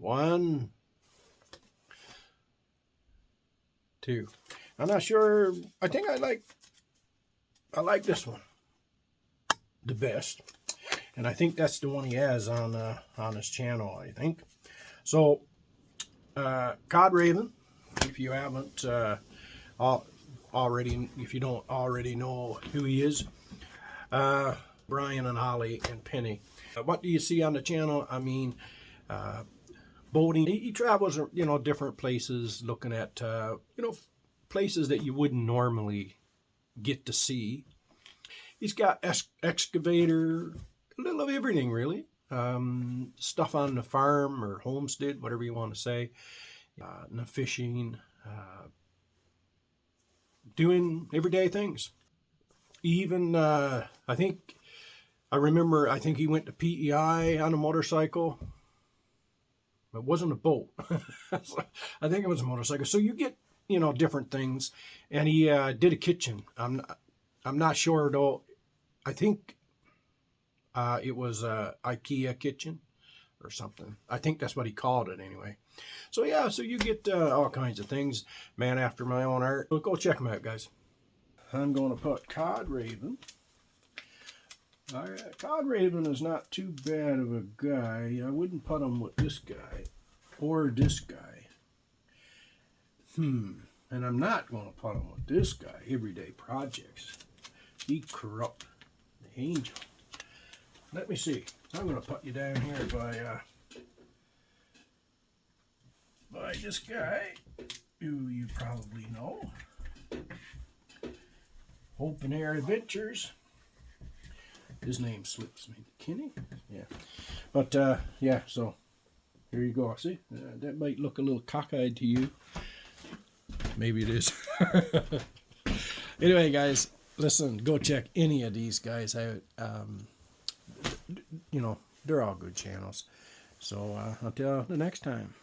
1, 2. I'm not sure. I think I like this one the best, and I think that's the one he has on his channel, I think. So Cod Raven, if you haven't already, if you don't already know who he is, Brian and Holly and Penny. What do you see on the channel? I mean, boating. He travels, you know, different places, looking at, you know, places that you wouldn't normally get to see. He's got excavator, a little of everything, really. Stuff on the farm or homestead, whatever you want to say. And the fishing, doing everyday things. Even, I think he went to PEI on a motorcycle. It wasn't a boat. I think it was a motorcycle. So you get, you know, different things. And he did a kitchen. I'm not sure though. I think it was a IKEA kitchen or something. I think that's what he called it anyway. So yeah, so you get all kinds of things. Man after my own heart. So go check him out, guys. I'm going to put Cod Raven. Cod Raven is not too bad of a guy. I wouldn't put him with this guy or this guy. And I'm not going to put him with this guy. Everyday Projects. He corrupt the angel. Let me see. I'm going to put you down here by this guy, who you probably know. Homestead Adventures. His name slips me. Kenny? Yeah. But, yeah, so here you go. See? That might look a little cockeyed to you. Maybe it is. Anyway, guys, listen, go check any of these guys out. You know, they're all good channels. So, until the next time.